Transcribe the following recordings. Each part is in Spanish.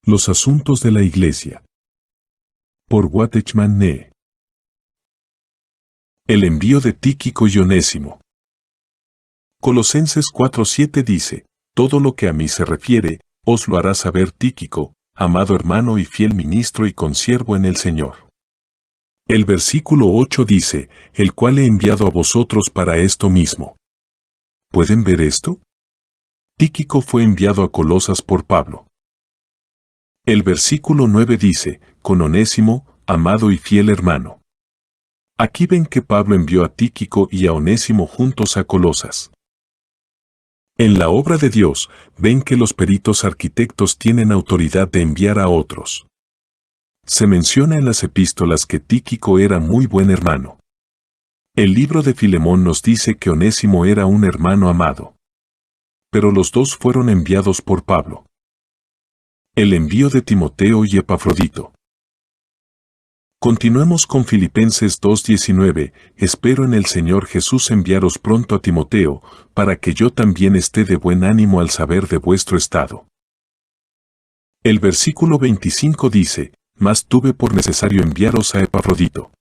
Los asuntos de la Iglesia. Por Watchman Nee. El envío de Tíquico y Onésimo. Colosenses 4:7 dice: todo lo que a mí se refiere, os lo hará saber Tíquico, amado hermano y fiel ministro y consiervo en el Señor. El versículo 8 dice: el cual he enviado a vosotros para esto mismo. ¿Pueden ver esto? Tíquico fue enviado a Colosas por Pablo. El versículo 9 dice: con Onésimo, amado y fiel hermano. Aquí ven que Pablo envió a Tíquico y a Onésimo juntos a Colosas. En la obra de Dios, ven que los peritos arquitectos tienen autoridad de enviar a otros. Se menciona en las epístolas que Tíquico era muy buen hermano. El libro de Filemón nos dice que Onésimo era un hermano amado. Pero los dos fueron enviados por Pablo. El envío de Timoteo y Epafrodito. Continuemos con Filipenses 2:19, espero en el Señor Jesús enviaros pronto a Timoteo, para que yo también esté de buen ánimo al saber de vuestro estado. El versículo 25 dice: mas tuve por necesario enviaros a Epafrodito.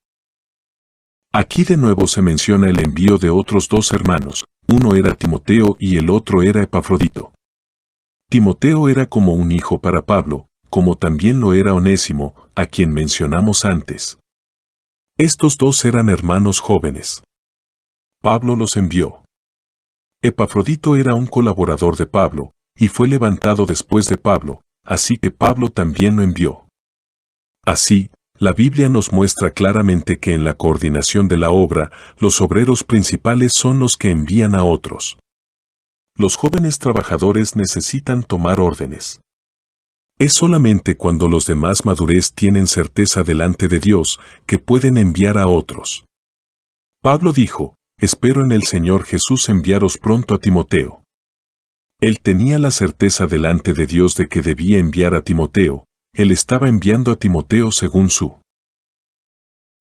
Aquí de nuevo se menciona el envío de otros dos hermanos, uno era Timoteo y el otro era Epafrodito. Timoteo era como un hijo para Pablo, como también lo era Onésimo, a quien mencionamos antes. Estos dos eran hermanos jóvenes. Pablo los envió. Epafrodito era un colaborador de Pablo, y fue levantado después de Pablo, así que Pablo también lo envió. Así, la Biblia nos muestra claramente que en la coordinación de la obra, los obreros principales son los que envían a otros. Los jóvenes trabajadores necesitan tomar órdenes. Es solamente cuando los de más madurez tienen certeza delante de Dios que pueden enviar a otros. Pablo dijo: espero en el Señor Jesús enviaros pronto a Timoteo. Él tenía la certeza delante de Dios de que debía enviar a Timoteo. Él estaba enviando a Timoteo según su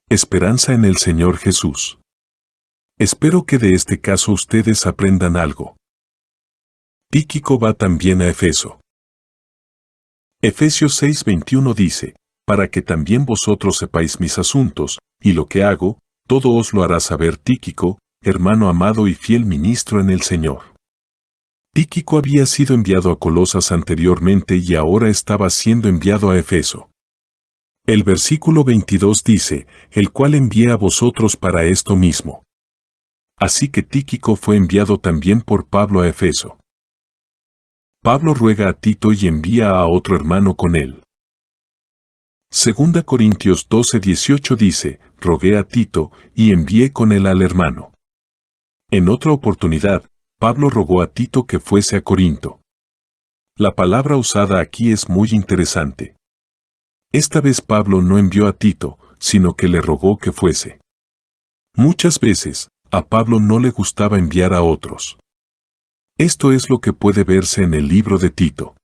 esperanza en el Señor Jesús. Espero que de este caso ustedes aprendan algo. Tíquico va también a Efeso. Efesios 6:21 dice: para que también vosotros sepáis mis asuntos, y lo que hago, todo os lo hará saber Tíquico, hermano amado y fiel ministro en el Señor. Tíquico había sido enviado a Colosas anteriormente y ahora estaba siendo enviado a Efeso. El versículo 22 dice: el cual envié a vosotros para esto mismo. Así que Tíquico fue enviado también por Pablo a Efeso. Pablo ruega a Tito y envía a otro hermano con él. 2 Corintios 12:18 dice: rogué a Tito y envié con él al hermano. En otra oportunidad, Pablo rogó a Tito que fuese a Corinto. La palabra usada aquí es muy interesante. Esta vez Pablo no envió a Tito, sino que le rogó que fuese. Muchas veces, a Pablo no le gustaba enviar a otros. Esto es lo que puede verse en el libro de Tito.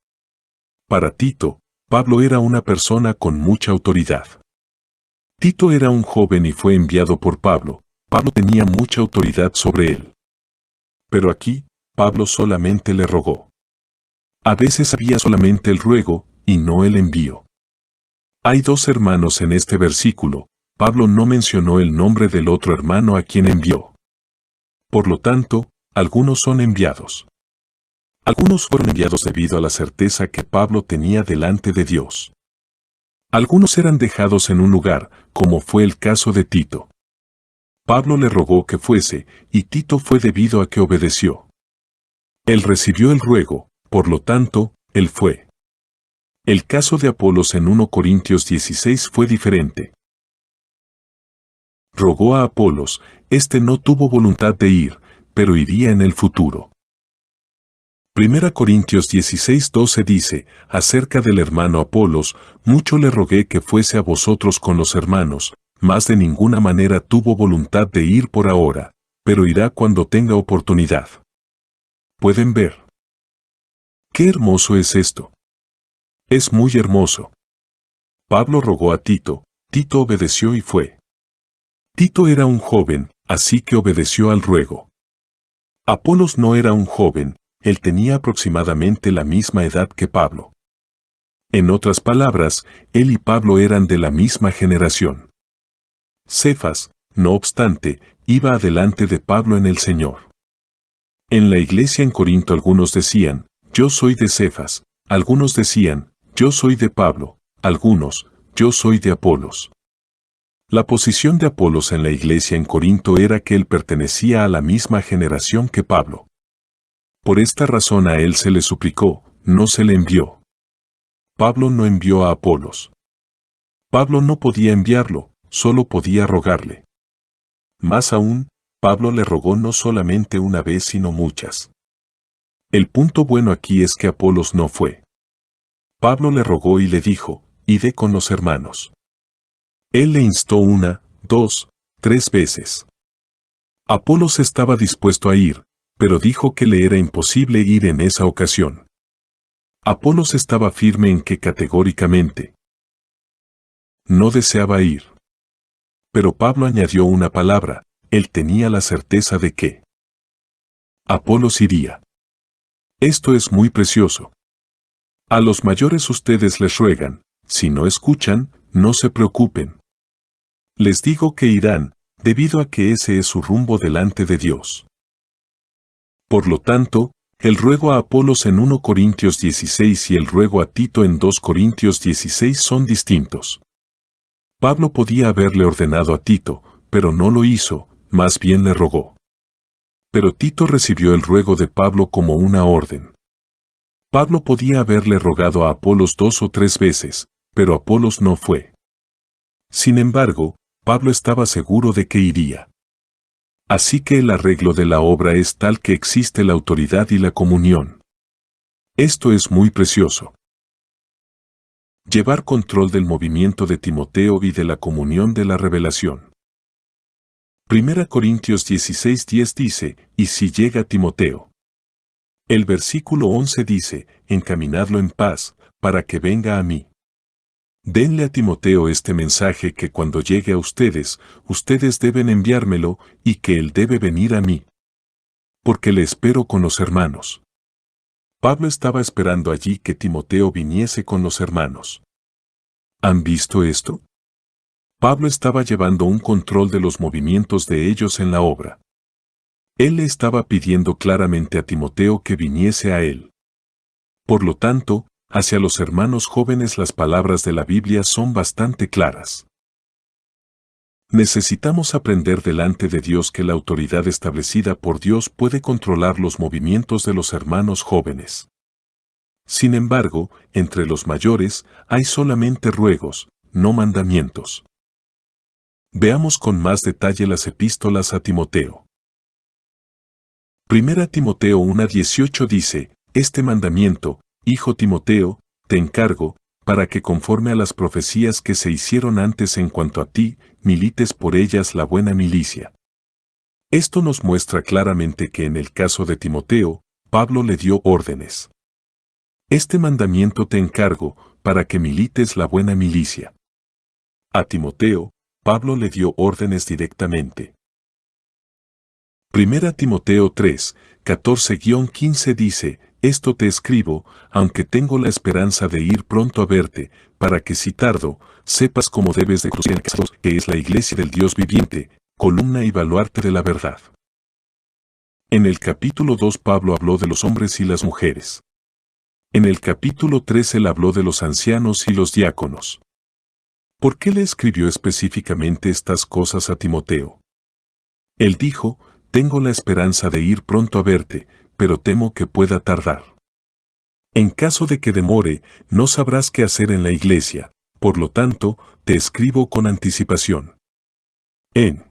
Para Tito, Pablo era una persona con mucha autoridad. Tito era un joven y fue enviado por Pablo. Pablo tenía mucha autoridad sobre él. Pero aquí, Pablo solamente le rogó. A veces había solamente el ruego, y no el envío. Hay dos hermanos en este versículo. Pablo no mencionó el nombre del otro hermano a quien envió. Por lo tanto, algunos son enviados. Algunos fueron enviados debido a la certeza que Pablo tenía delante de Dios. Algunos eran dejados en un lugar, como fue el caso de Tito. Pablo le rogó que fuese, y Tito fue debido a que obedeció. Él recibió el ruego, por lo tanto, él fue. El caso de Apolos en 1 Corintios 16 fue diferente. Rogó a Apolos, este no tuvo voluntad de ir, pero iría en el futuro. 1 Corintios 16:12 dice, acerca del hermano Apolos, mucho le rogué que fuese a vosotros con los hermanos, mas de ninguna manera tuvo voluntad de ir por ahora, pero irá cuando tenga oportunidad. ¿Pueden ver? ¡Qué hermoso es esto! Es muy hermoso. Pablo rogó a Tito, Tito obedeció y fue. Tito era un joven, así que obedeció al ruego. Apolos no era un joven, él tenía aproximadamente la misma edad que Pablo. En otras palabras, él y Pablo eran de la misma generación. Cefas, no obstante, iba adelante de Pablo en el Señor. En la iglesia en Corinto algunos decían, yo soy de Cefas, algunos decían, yo soy de Pablo, algunos, yo soy de Apolos. La posición de Apolos en la iglesia en Corinto era que él pertenecía a la misma generación que Pablo. Por esta razón a él se le suplicó, no se le envió. Pablo no envió a Apolos. Pablo no podía enviarlo, solo podía rogarle. Más aún, Pablo le rogó no solamente una vez sino muchas. El punto bueno aquí es que Apolos no fue. Pablo le rogó y le dijo, id con los hermanos. Él le instó 1, 2, 3 veces. Apolos estaba dispuesto a ir, pero dijo que le era imposible ir en esa ocasión. Apolos estaba firme en que categóricamente no deseaba ir. Pero Pablo añadió una palabra, él tenía la certeza de que Apolos iría. Esto es muy precioso. A los mayores ustedes les ruegan, si no escuchan, no se preocupen. Les digo que irán, debido a que ese es su rumbo delante de Dios. Por lo tanto, el ruego a Apolos en 1 Corintios 16 y el ruego a Tito en 2 Corintios 16 son distintos. Pablo podía haberle ordenado a Tito, pero no lo hizo, más bien le rogó. Pero Tito recibió el ruego de Pablo como una orden. Pablo podía haberle rogado a Apolos 2 o 3 veces, pero Apolos no fue. Sin embargo, Pablo estaba seguro de que iría. Así que el arreglo de la obra es tal que existe la autoridad y la comunión. Esto es muy precioso. Llevar control del movimiento de Timoteo y de la comunión de la revelación. 1 Corintios 16:10 dice, y si llega Timoteo. El versículo 11 dice, encaminadlo en paz, para que venga a mí. Denle a Timoteo este mensaje que cuando llegue a ustedes, ustedes deben enviármelo y que él debe venir a mí. Porque le espero con los hermanos. Pablo estaba esperando allí que Timoteo viniese con los hermanos. ¿Han visto esto? Pablo estaba llevando un control de los movimientos de ellos en la obra. Él le estaba pidiendo claramente a Timoteo que viniese a él. Por lo tanto, hacia los hermanos jóvenes las palabras de la Biblia son bastante claras. Necesitamos aprender delante de Dios que la autoridad establecida por Dios puede controlar los movimientos de los hermanos jóvenes. Sin embargo, entre los mayores hay solamente ruegos, no mandamientos. Veamos con más detalle las epístolas a Timoteo. 1 Timoteo 1:18 dice, este mandamiento, hijo Timoteo, te encargo, para que conforme a las profecías que se hicieron antes en cuanto a ti, milites por ellas la buena milicia. Esto nos muestra claramente que en el caso de Timoteo, Pablo le dio órdenes. Este mandamiento te encargo, para que milites la buena milicia. A Timoteo, Pablo le dio órdenes directamente. 1 Timoteo 3, 14-15 dice, esto te escribo, aunque tengo la esperanza de ir pronto a verte, para que si tardo, sepas cómo debes de conducir que es la iglesia del Dios viviente, columna y baluarte de la verdad. En el capítulo 2 Pablo habló de los hombres y las mujeres. En el capítulo 3 él habló de los ancianos y los diáconos. ¿Por qué le escribió específicamente estas cosas a Timoteo? Él dijo, tengo la esperanza de ir pronto a verte, pero temo que pueda tardar. En caso de que demore, no sabrás qué hacer en la iglesia, por lo tanto, te escribo con anticipación. En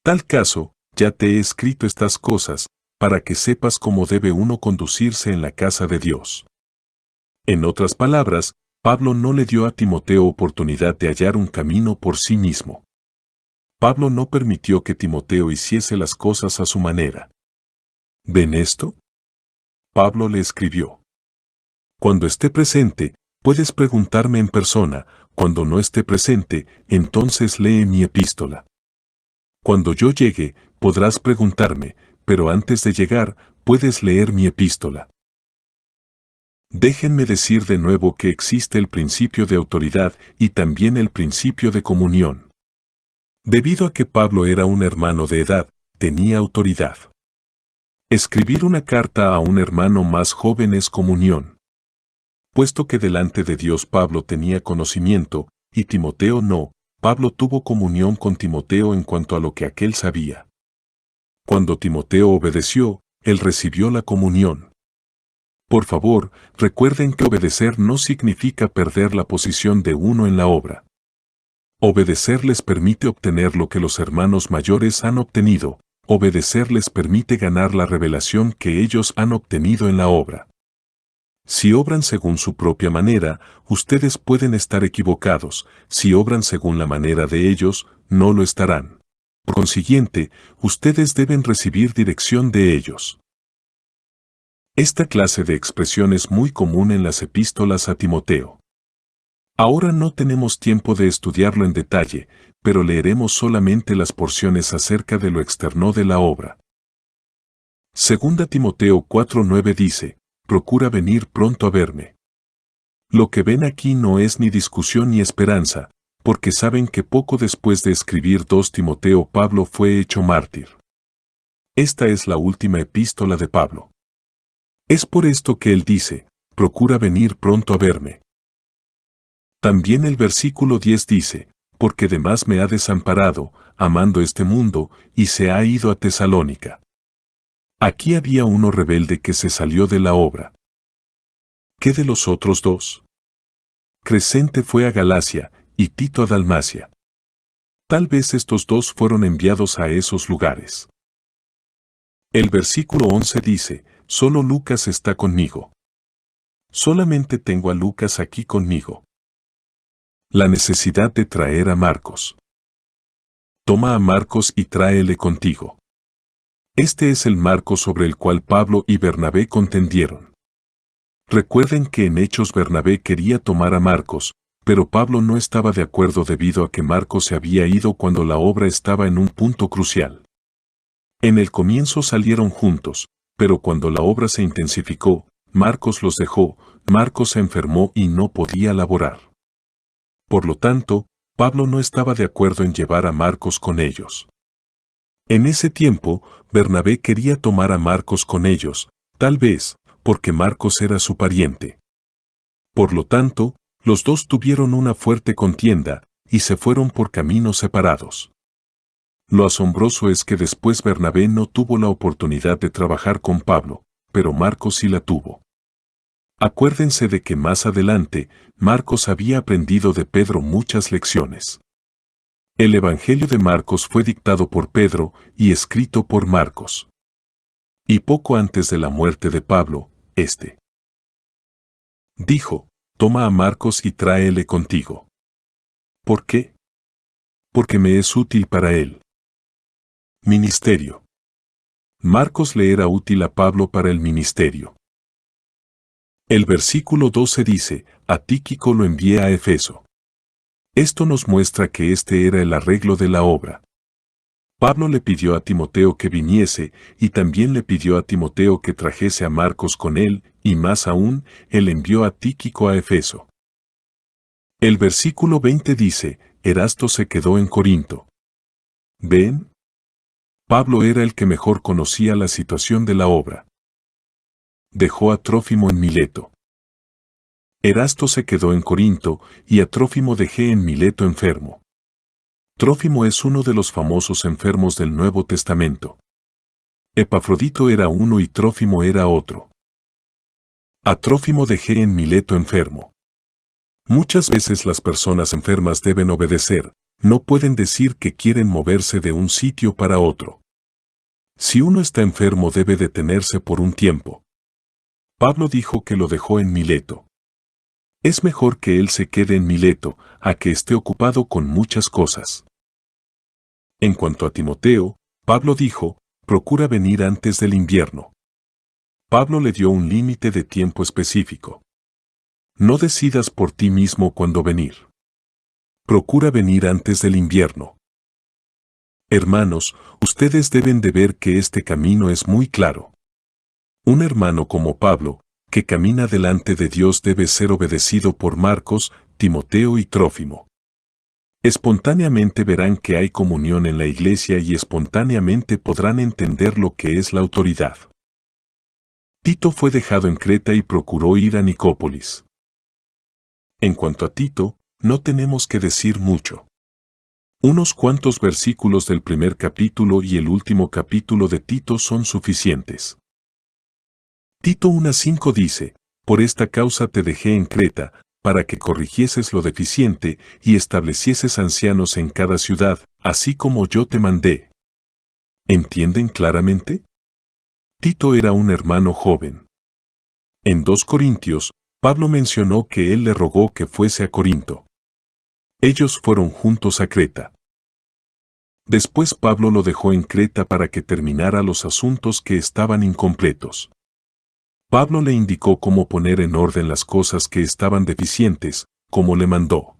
tal caso, ya te he escrito estas cosas, para que sepas cómo debe uno conducirse en la casa de Dios. En otras palabras, Pablo no le dio a Timoteo oportunidad de hallar un camino por sí mismo. Pablo no permitió que Timoteo hiciese las cosas a su manera. ¿Ven esto? Pablo le escribió. Cuando esté presente, puedes preguntarme en persona, cuando no esté presente, entonces lee mi epístola. Cuando yo llegue, podrás preguntarme, pero antes de llegar, puedes leer mi epístola. Déjenme decir de nuevo que existe el principio de autoridad y también el principio de comunión. Debido a que Pablo era un hermano de edad, tenía autoridad. Escribir una carta a un hermano más joven es comunión. Puesto que delante de Dios Pablo tenía conocimiento, y Timoteo no, Pablo tuvo comunión con Timoteo en cuanto a lo que aquél sabía. Cuando Timoteo obedeció, él recibió la comunión. Por favor, recuerden que obedecer no significa perder la posición de uno en la obra. Obedecer les permite obtener lo que los hermanos mayores han obtenido, obedecer les permite ganar la revelación que ellos han obtenido en la obra. Si obran según su propia manera, ustedes pueden estar equivocados, si obran según la manera de ellos, no lo estarán. Por consiguiente, ustedes deben recibir dirección de ellos. Esta clase de expresión es muy común en las epístolas a Timoteo. Ahora no tenemos tiempo de estudiarlo en detalle, pero leeremos solamente las porciones acerca de lo externo de la obra. Segunda Timoteo 4:9 dice, procura venir pronto a verme. Lo que ven aquí no es ni discusión ni esperanza, porque saben que poco después de escribir 2 Timoteo Pablo fue hecho mártir. Esta es la última epístola de Pablo. Es por esto que él dice, procura venir pronto a verme. También el versículo 10 dice, porque demás me ha desamparado, amando este mundo, y se ha ido a Tesalónica. Aquí había uno rebelde que se salió de la obra. ¿Qué de los otros dos? Crescente fue a Galacia, y Tito a Dalmacia. Tal vez estos dos fueron enviados a esos lugares. El versículo 11 dice, solo Lucas está conmigo. Solamente tengo a Lucas aquí conmigo. La necesidad de traer a Marcos. Toma a Marcos y tráele contigo. Este es el Marcos sobre el cual Pablo y Bernabé contendieron. Recuerden que en Hechos Bernabé quería tomar a Marcos, pero Pablo no estaba de acuerdo debido a que Marcos se había ido cuando la obra estaba en un punto crucial. En el comienzo salieron juntos, pero cuando la obra se intensificó, Marcos los dejó, Marcos se enfermó y no podía laborar. Por lo tanto, Pablo no estaba de acuerdo en llevar a Marcos con ellos. En ese tiempo, Bernabé quería tomar a Marcos con ellos, tal vez, porque Marcos era su pariente. Por lo tanto, los dos tuvieron una fuerte contienda, y se fueron por caminos separados. Lo asombroso es que después Bernabé no tuvo la oportunidad de trabajar con Pablo, pero Marcos sí la tuvo. Acuérdense de que más adelante, Marcos había aprendido de Pedro muchas lecciones. El Evangelio de Marcos fue dictado por Pedro y escrito por Marcos. Y poco antes de la muerte de Pablo, dijo, toma a Marcos y tráele contigo. ¿Por qué? Porque me es útil para él. Ministerio. Marcos le era útil a Pablo para el ministerio. El versículo 12 dice, a Tíquico lo envié a Efeso. Esto nos muestra que este era el arreglo de la obra. Pablo le pidió a Timoteo que viniese, y también le pidió a Timoteo que trajese a Marcos con él, y más aún, él envió a Tíquico a Efeso. El versículo 20 dice, Erasto se quedó en Corinto. ¿Ven? Pablo era el que mejor conocía la situación de la obra. Dejó a Trófimo en Mileto. Erasto se quedó en Corinto, y a Trófimo dejé en Mileto enfermo. Trófimo es uno de los famosos enfermos del Nuevo Testamento. Epafrodito era uno y Trófimo era otro. A Trófimo dejé en Mileto enfermo. Muchas veces las personas enfermas deben obedecer, no pueden decir que quieren moverse de un sitio para otro. Si uno está enfermo debe detenerse por un tiempo. Pablo dijo que lo dejó en Mileto. Es mejor que él se quede en Mileto, a que esté ocupado con muchas cosas. En cuanto a Timoteo, Pablo dijo, procura venir antes del invierno. Pablo le dio un límite de tiempo específico. No decidas por ti mismo cuándo venir. Procura venir antes del invierno. Hermanos, ustedes deben de ver que este camino es muy claro. Un hermano como Pablo, que camina delante de Dios debe ser obedecido por Marcos, Timoteo y Trófimo. Espontáneamente verán que hay comunión en la iglesia y espontáneamente podrán entender lo que es la autoridad. Tito fue dejado en Creta y procuró ir a Nicópolis. En cuanto a Tito, no tenemos que decir mucho. Unos cuantos versículos del primer capítulo y el último capítulo de Tito son suficientes. Tito 1:5 dice, por esta causa te dejé en Creta, para que corrigieses lo deficiente y establecieses ancianos en cada ciudad, así como yo te mandé. ¿Entienden claramente? Tito era un hermano joven. En 2 Corintios, Pablo mencionó que él le rogó que fuese a Corinto. Ellos fueron juntos a Creta. Después Pablo lo dejó en Creta para que terminara los asuntos que estaban incompletos. Pablo le indicó cómo poner en orden las cosas que estaban deficientes, como le mandó.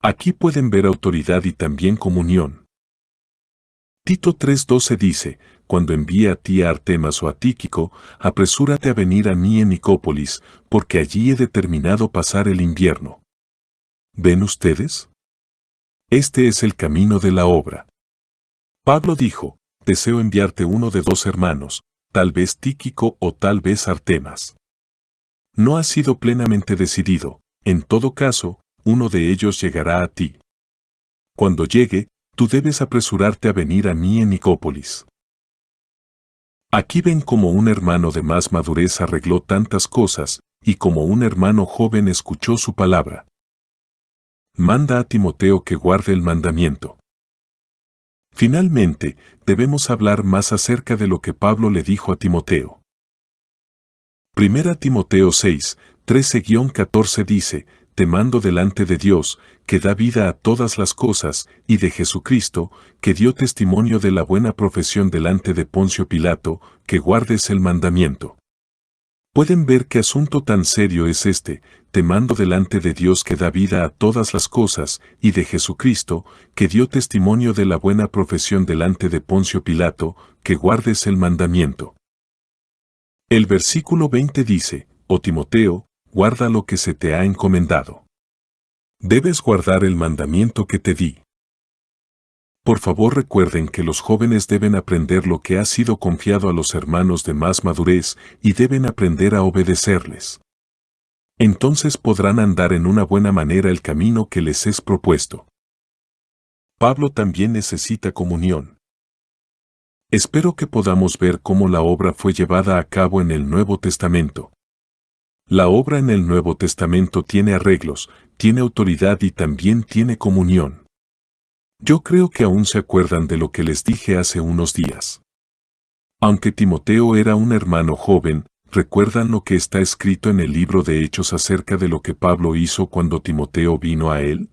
Aquí pueden ver autoridad y también comunión. Tito 3:12 dice, cuando envíe a ti a Artemas o a Tíquico, apresúrate a venir a mí en Nicópolis, porque allí he determinado pasar el invierno. ¿Ven ustedes? Este es el camino de la obra. Pablo dijo, deseo enviarte uno de 2 hermanos, tal vez Tíquico o tal vez Artemas. No ha sido plenamente decidido, en todo caso, uno de ellos llegará a ti. Cuando llegue, tú debes apresurarte a venir a mí en Nicópolis. Aquí ven cómo un hermano de más madurez arregló tantas cosas, y como un hermano joven escuchó su palabra. Manda a Timoteo que guarde el mandamiento. Finalmente, debemos hablar más acerca de lo que Pablo le dijo a Timoteo. 1 Timoteo 6, 13-14 dice, te mando delante de Dios, que da vida a todas las cosas, y de Jesucristo, que dio testimonio de la buena profesión delante de Poncio Pilato, que guardes el mandamiento. Pueden ver qué asunto tan serio es este, te mando delante de Dios que da vida a todas las cosas, y de Jesucristo, que dio testimonio de la buena profesión delante de Poncio Pilato, que guardes el mandamiento. El versículo 20 dice, oh Timoteo, guarda lo que se te ha encomendado. Debes guardar el mandamiento que te di. Por favor recuerden que los jóvenes deben aprender lo que ha sido confiado a los hermanos de más madurez y deben aprender a obedecerles. Entonces podrán andar en una buena manera el camino que les es propuesto. Pablo también necesita comunión. Espero que podamos ver cómo la obra fue llevada a cabo en el Nuevo Testamento. La obra en el Nuevo Testamento tiene arreglos, tiene autoridad y también tiene comunión. Yo creo que aún se acuerdan de lo que les dije hace unos días. Aunque Timoteo era un hermano joven, ¿recuerdan lo que está escrito en el libro de Hechos acerca de lo que Pablo hizo cuando Timoteo vino a él?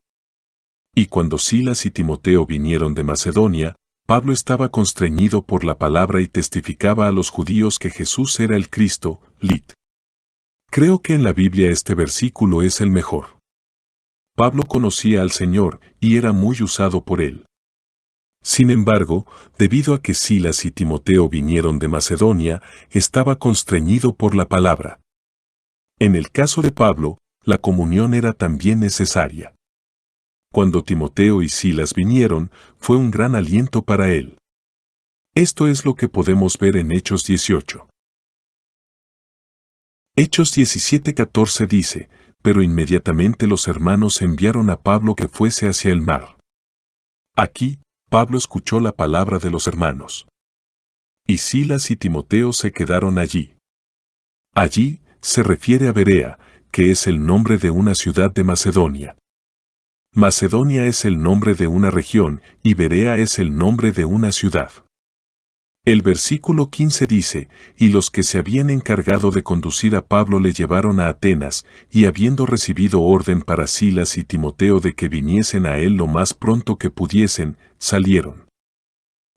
Y cuando Silas y Timoteo vinieron de Macedonia, Pablo estaba constreñido por la palabra y testificaba a los judíos que Jesús era el Cristo, lit. Creo que en la Biblia este versículo es el mejor. Pablo conocía al Señor y era muy usado por él. Sin embargo, debido a que Silas y Timoteo vinieron de Macedonia, estaba constreñido por la palabra. En el caso de Pablo, la comunión era también necesaria. Cuando Timoteo y Silas vinieron, fue un gran aliento para él. Esto es lo que podemos ver en Hechos 18. Hechos 17:14 dice, pero inmediatamente los hermanos enviaron a Pablo que fuese hacia el mar. Aquí, Pablo escuchó la palabra de los hermanos. Y Silas y Timoteo se quedaron allí. Allí, se refiere a Berea, que es el nombre de una ciudad de Macedonia. Macedonia es el nombre de una región, y Berea es el nombre de una ciudad. El versículo 15 dice, y los que se habían encargado de conducir a Pablo le llevaron a Atenas, y habiendo recibido orden para Silas y Timoteo de que viniesen a él lo más pronto que pudiesen, salieron.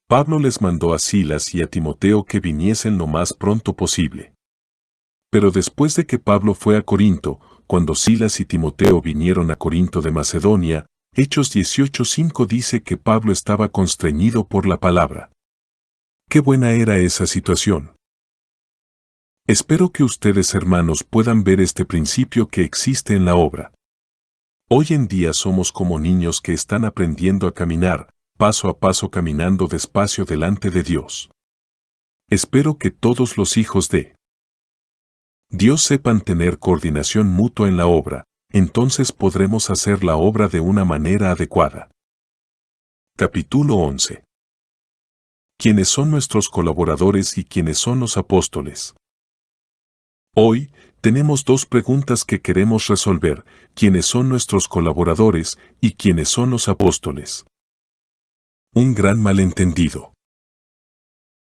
Pablo les mandó a Silas y a Timoteo que viniesen lo más pronto posible. Pero después de que Pablo fue a Corinto, cuando Silas y Timoteo vinieron a Corinto de Macedonia, Hechos 18:5 dice que Pablo estaba constreñido por la palabra. ¡Qué buena era esa situación! Espero que ustedes, hermanos, puedan ver este principio que existe en la obra. Hoy en día somos como niños que están aprendiendo a caminar, paso a paso caminando despacio delante de Dios. Espero que todos los hijos de Dios sepan tener coordinación mutua en la obra, entonces podremos hacer la obra de una manera adecuada. Capítulo 11. ¿Quiénes son nuestros colaboradores y quiénes son los apóstoles? Hoy, tenemos dos preguntas que queremos resolver: ¿quiénes son nuestros colaboradores y quiénes son los apóstoles? Un gran malentendido.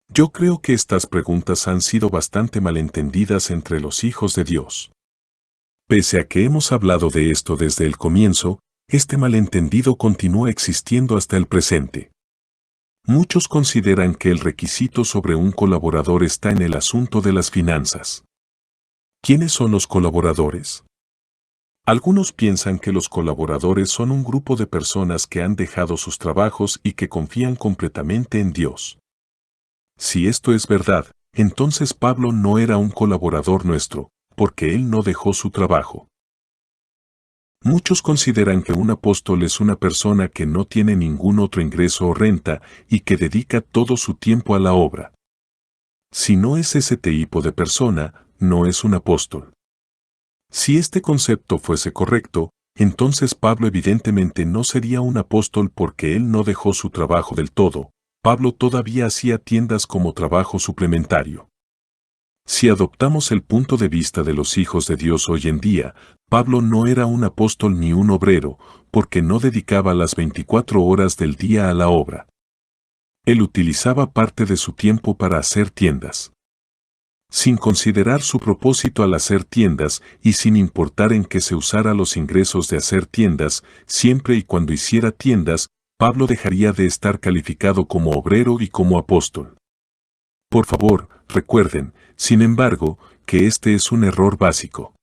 Yo creo que estas preguntas han sido bastante malentendidas entre los hijos de Dios. Pese a que hemos hablado de esto desde el comienzo, este malentendido continúa existiendo hasta el presente. Muchos consideran que el requisito sobre un colaborador está en el asunto de las finanzas. ¿Quiénes son los colaboradores? Algunos piensan que los colaboradores son un grupo de personas que han dejado sus trabajos y que confían completamente en Dios. Si esto es verdad, entonces Pablo no era un colaborador nuestro, porque él no dejó su trabajo. Muchos consideran que un apóstol es una persona que no tiene ningún otro ingreso o renta y que dedica todo su tiempo a la obra. Si no es ese tipo de persona, no es un apóstol. Si este concepto fuese correcto, entonces Pablo evidentemente no sería un apóstol porque él no dejó su trabajo del todo. Pablo todavía hacía tiendas como trabajo suplementario. Si adoptamos el punto de vista de los hijos de Dios hoy en día, Pablo no era un apóstol ni un obrero, porque no dedicaba las 24 horas del día a la obra. Él utilizaba parte de su tiempo para hacer tiendas. Sin considerar su propósito al hacer tiendas y sin importar en qué se usara los ingresos de hacer tiendas, siempre y cuando hiciera tiendas, Pablo dejaría de estar calificado como obrero y como apóstol. Por favor, recuerden, sin embargo, que este es un error básico.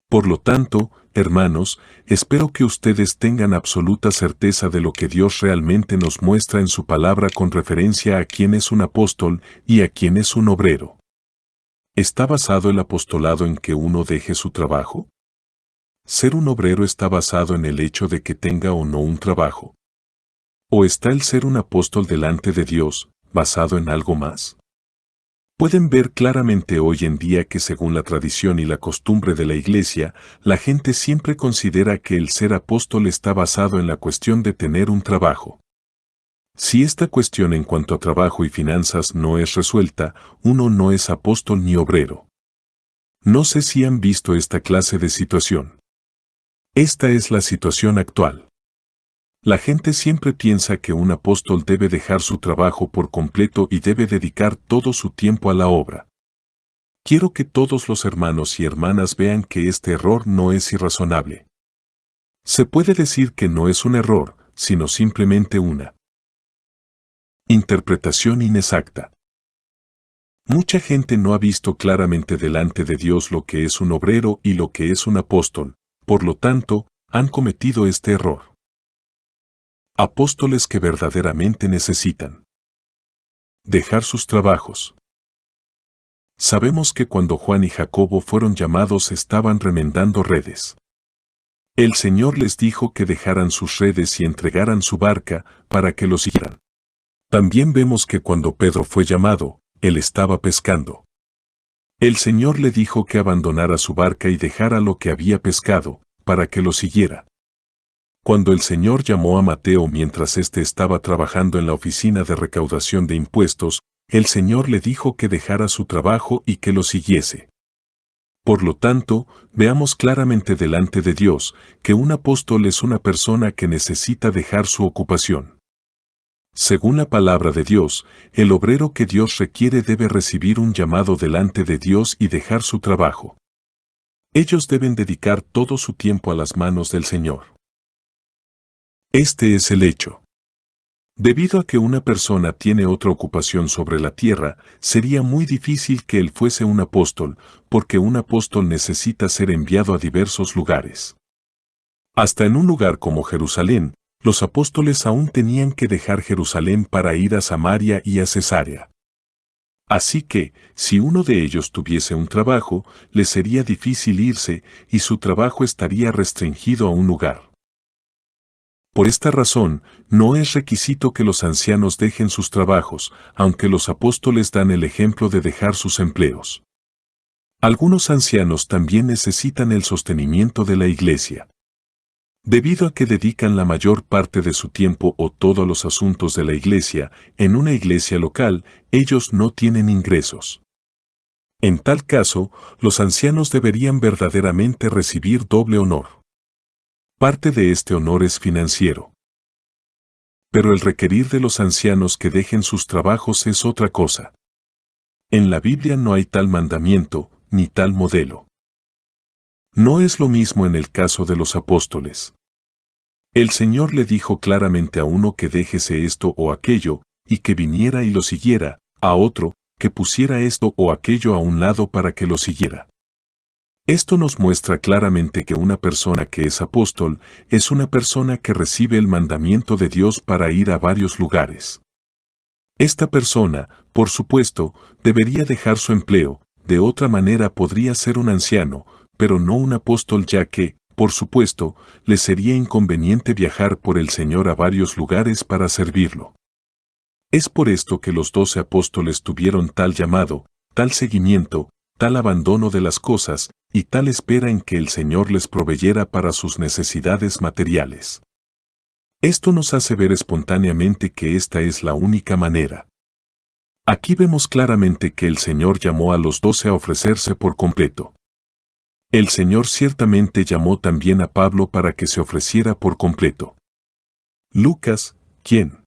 Por lo tanto, hermanos, espero que ustedes tengan absoluta certeza de lo que Dios realmente nos muestra en su palabra con referencia a quién es un apóstol y a quién es un obrero. ¿Está basado el apostolado en que uno deje su trabajo? ¿Ser un obrero está basado en el hecho de que tenga o no un trabajo? ¿O está el ser un apóstol delante de Dios basado en algo más? Pueden ver claramente hoy en día que según la tradición y la costumbre de la Iglesia, la gente siempre considera que el ser apóstol está basado en la cuestión de tener un trabajo. Si esta cuestión en cuanto a trabajo y finanzas no es resuelta, uno no es apóstol ni obrero. No sé si han visto esta clase de situación. Esta es la situación actual. La gente siempre piensa que un apóstol debe dejar su trabajo por completo y debe dedicar todo su tiempo a la obra. Quiero que todos los hermanos y hermanas vean que este error no es irrazonable. Se puede decir que no es un error, sino simplemente una interpretación inexacta. Mucha gente no ha visto claramente delante de Dios lo que es un obrero y lo que es un apóstol, por lo tanto, han cometido este error. Apóstoles que verdaderamente necesitan dejar sus trabajos. Sabemos que cuando Juan y Jacobo fueron llamados estaban remendando redes. El Señor les dijo que dejaran sus redes y entregaran su barca para que lo siguieran. También vemos que cuando Pedro fue llamado, él estaba pescando. El Señor le dijo que abandonara su barca y dejara lo que había pescado, para que lo siguiera. Cuando el Señor llamó a Mateo mientras éste estaba trabajando en la oficina de recaudación de impuestos, el Señor le dijo que dejara su trabajo y que lo siguiese. Por lo tanto, veamos claramente delante de Dios que un apóstol es una persona que necesita dejar su ocupación. Según la palabra de Dios, el obrero que Dios requiere debe recibir un llamado delante de Dios y dejar su trabajo. Ellos deben dedicar todo su tiempo a las manos del Señor. Este es el hecho. Debido a que una persona tiene otra ocupación sobre la tierra, sería muy difícil que él fuese un apóstol, porque un apóstol necesita ser enviado a diversos lugares. Hasta en un lugar como Jerusalén, los apóstoles aún tenían que dejar Jerusalén para ir a Samaria y a Cesarea. Así que, si uno de ellos tuviese un trabajo, le sería difícil irse y su trabajo estaría restringido a un lugar. Por esta razón, no es requisito que los ancianos dejen sus trabajos, aunque los apóstoles dan el ejemplo de dejar sus empleos. Algunos ancianos también necesitan el sostenimiento de la iglesia. Debido a que dedican la mayor parte de su tiempo o todo a los asuntos de la iglesia, en una iglesia local, ellos no tienen ingresos. En tal caso, los ancianos deberían verdaderamente recibir doble honor. Parte de este honor es financiero. Pero el requerir de los ancianos que dejen sus trabajos es otra cosa. En la Biblia no hay tal mandamiento, ni tal modelo. No es lo mismo en el caso de los apóstoles. El Señor le dijo claramente a uno que dejese esto o aquello, y que viniera y lo siguiera, a otro, que pusiera esto o aquello a un lado para que lo siguiera. Esto nos muestra claramente que una persona que es apóstol es una persona que recibe el mandamiento de Dios para ir a varios lugares. Esta persona, por supuesto, debería dejar su empleo, de otra manera podría ser un anciano, pero no un apóstol ya que, por supuesto, le sería inconveniente viajar por el Señor a varios lugares para servirlo. Es por esto que los 12 apóstoles tuvieron tal llamado, tal seguimiento, tal abandono de las cosas, y tal espera en que el Señor les proveyera para sus necesidades materiales. Esto nos hace ver espontáneamente que esta es la única manera. Aquí vemos claramente que el Señor llamó a los 12 a ofrecerse por completo. El Señor ciertamente llamó también a Pablo para que se ofreciera por completo. Lucas, quien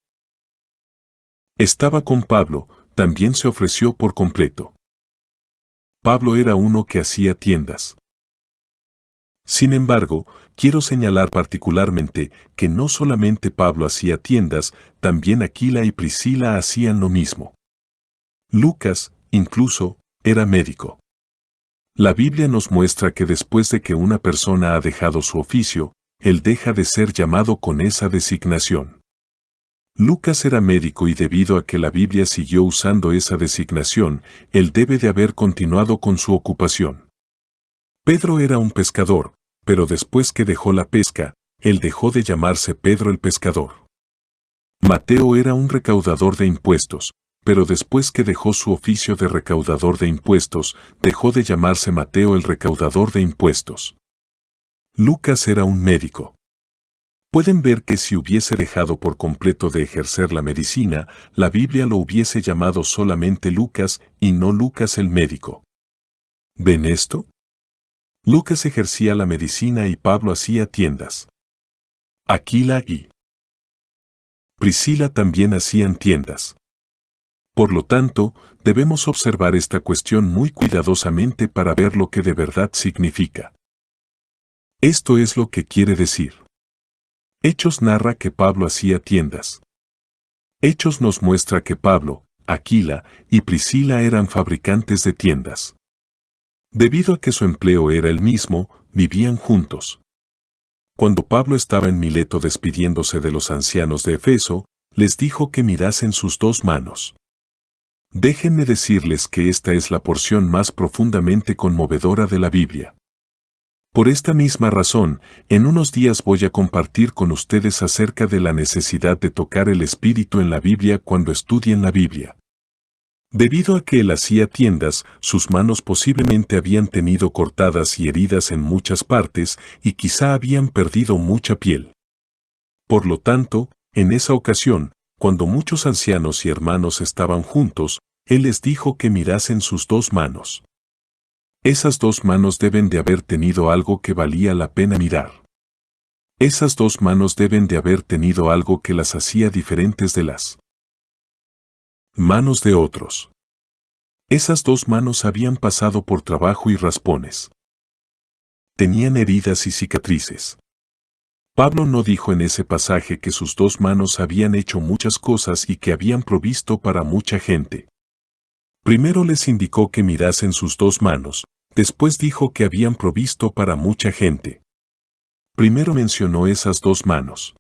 estaba con Pablo, también se ofreció por completo. Pablo era uno que hacía tiendas. Sin embargo, quiero señalar particularmente que no solamente Pablo hacía tiendas, también Aquila y Priscila hacían lo mismo. Lucas, incluso, era médico. La Biblia nos muestra que después de que una persona ha dejado su oficio, él deja de ser llamado con esa designación. Lucas era médico y debido a que la Biblia siguió usando esa designación, él debe de haber continuado con su ocupación. Pedro era un pescador, pero después que dejó la pesca, él dejó de llamarse Pedro el pescador. Mateo era un recaudador de impuestos, pero después que dejó su oficio de recaudador de impuestos, dejó de llamarse Mateo el recaudador de impuestos. Lucas era un médico. Pueden ver que si hubiese dejado por completo de ejercer la medicina, la Biblia lo hubiese llamado solamente Lucas y no Lucas el médico. ¿Ven esto? Lucas ejercía la medicina y Pablo hacía tiendas. Aquila y Priscila también hacían tiendas. Por lo tanto, debemos observar esta cuestión muy cuidadosamente para ver lo que de verdad significa. Esto es lo que quiere decir. Hechos narra que Pablo hacía tiendas. Hechos nos muestra que Pablo, Aquila y Priscila eran fabricantes de tiendas. Debido a que su empleo era el mismo, vivían juntos. Cuando Pablo estaba en Mileto despidiéndose de los ancianos de Efeso, les dijo que mirasen sus 2 manos. Déjenme decirles que esta es la porción más profundamente conmovedora de la Biblia. Por esta misma razón, en unos días voy a compartir con ustedes acerca de la necesidad de tocar el Espíritu en la Biblia cuando estudien la Biblia. Debido a que él hacía tiendas, sus manos posiblemente habían tenido cortadas y heridas en muchas partes y quizá habían perdido mucha piel. Por lo tanto, en esa ocasión, cuando muchos ancianos y hermanos estaban juntos, él les dijo que mirasen sus 2 manos. Esas 2 manos deben de haber tenido algo que valía la pena mirar. Esas 2 manos deben de haber tenido algo que las hacía diferentes de las manos de otros. Esas 2 manos habían pasado por trabajo y raspones. Tenían heridas y cicatrices. Pablo no dijo en ese pasaje que sus 2 manos habían hecho muchas cosas y que habían provisto para mucha gente. Primero les indicó que mirasen sus 2 manos, después dijo que habían provisto para mucha gente. Primero mencionó esas 2 manos.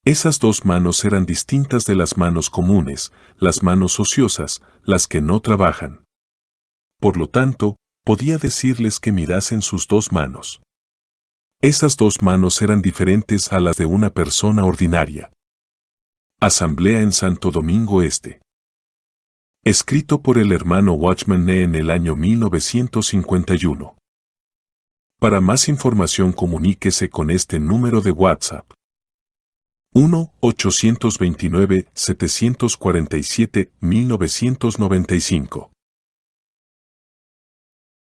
Esas dos manos eran distintas de las manos comunes, las manos ociosas, las que no trabajan. Por lo tanto, podía decirles que mirasen sus dos manos. Esas dos manos eran diferentes a las de una persona ordinaria. Asamblea en Santo Domingo Este. Escrito por el hermano Watchman Nee en el año 1951. Para más información comuníquese con este número de WhatsApp. 1-829-747-1995.